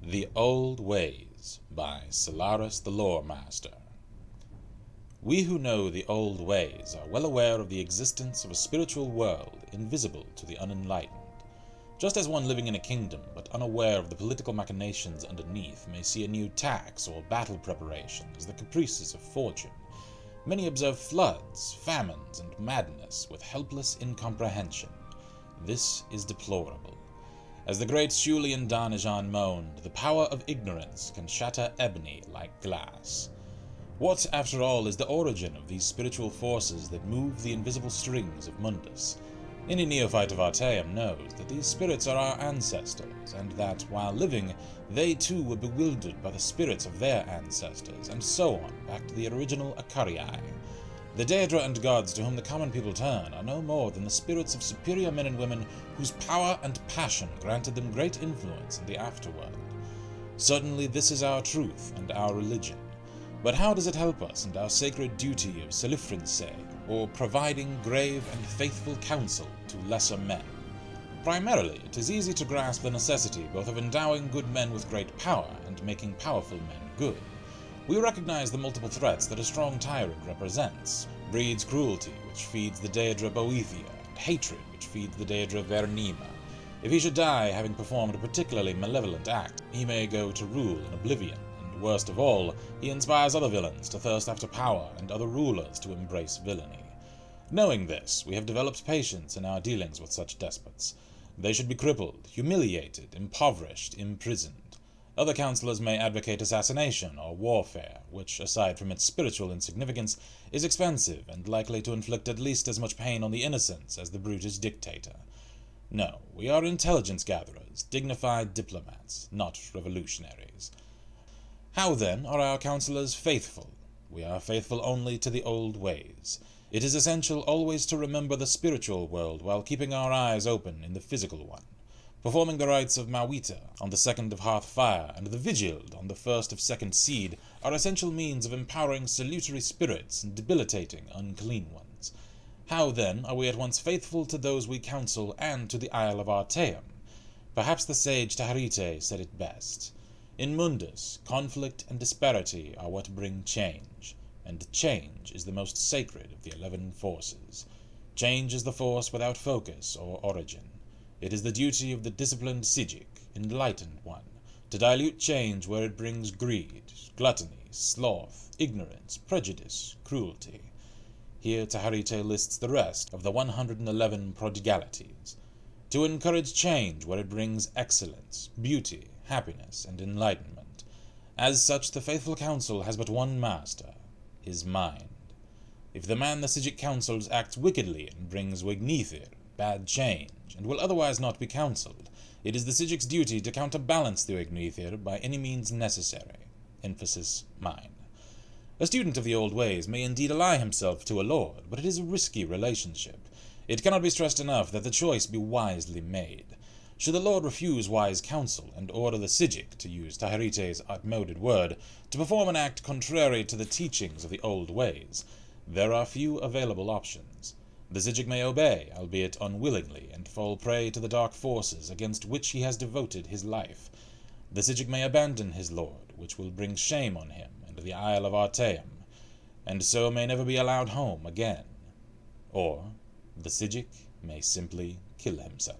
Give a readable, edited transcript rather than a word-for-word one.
The Old Ways by Solaris the Lore Master. We who know the old ways are well aware of the existence of a spiritual world invisible to the unenlightened. Just as one living in a kingdom but unaware of the political machinations underneath may see a new tax or battle preparation as the caprices of fortune, many observe floods, famines, and madness with helpless incomprehension. This is deplorable. As the great Shulian Darnajan moaned, the power of ignorance can shatter ebony like glass. What, after all, is the origin of these spiritual forces that move the invisible strings of Mundus? Any neophyte of Artaeum knows that these spirits are our ancestors, and that, while living, they too were bewildered by the spirits of their ancestors, and so on, back to the original Acarii. The Daedra and gods to whom the common people turn are no more than the spirits of superior men and women whose power and passion granted them great influence in the afterworld. Certainly this is our truth and our religion. But how does it help us in our sacred duty of Celifrense, or providing grave and faithful counsel to lesser men? Primarily, it is easy to grasp the necessity both of endowing good men with great power and making powerful men good. We recognize the multiple threats that a strong tyrant represents: breeds cruelty, which feeds the Daedra Boethia, and hatred, which feeds the Daedra Vernima. If he should die having performed a particularly malevolent act, he may go to rule in oblivion, and worst of all, he inspires other villains to thirst after power and other rulers to embrace villainy. Knowing this, we have developed patience in our dealings with such despots. They should be crippled, humiliated, impoverished, imprisoned. Other counselors may advocate assassination or warfare, which, aside from its spiritual insignificance, is expensive and likely to inflict at least as much pain on the innocents as the brutish dictator. No, we are intelligence gatherers, dignified diplomats, not revolutionaries. How, then, are our counselors faithful? We are faithful only to the old ways. It is essential always to remember the spiritual world while keeping our eyes open in the physical one. Performing the rites of Mawita on the 2nd of Hearth Fire and the Vigil on the 1st of Second Seed are essential means of empowering salutary spirits and debilitating unclean ones. How, then, are we at once faithful to those we counsel and to the Isle of Artaeum? Perhaps the sage Taharite said it best. In Mundus, conflict and disparity are what bring change, and change is the most sacred of the 11 forces. Change is the force without focus or origin. It is the duty of the disciplined Psijic, enlightened one, to dilute change where it brings greed, gluttony, sloth, ignorance, prejudice, cruelty. Here Taharite lists the rest of the 111 prodigalities. To encourage change where it brings excellence, beauty, happiness, and enlightenment. As such, the faithful counsel has but one master, his mind. If the man the Psijic counsels acts wickedly and brings Wignithir, bad change, and will otherwise not be counselled, it is the Psijic's duty to counterbalance the Wignithir by any means necessary. Emphasis mine. A student of the old ways may indeed ally himself to a lord, but it is a risky relationship. It cannot be stressed enough that the choice be wisely made. Should the lord refuse wise counsel and order the Psijic, to use Taharite's outmoded word, to perform an act contrary to the teachings of the old ways, there are few available options. The Psijic may obey, albeit unwillingly, and fall prey to the dark forces against which he has devoted his life. The Psijic may abandon his lord, which will bring shame on him and the Isle of Artaeum, and so may never be allowed home again. Or the Psijic may simply kill himself.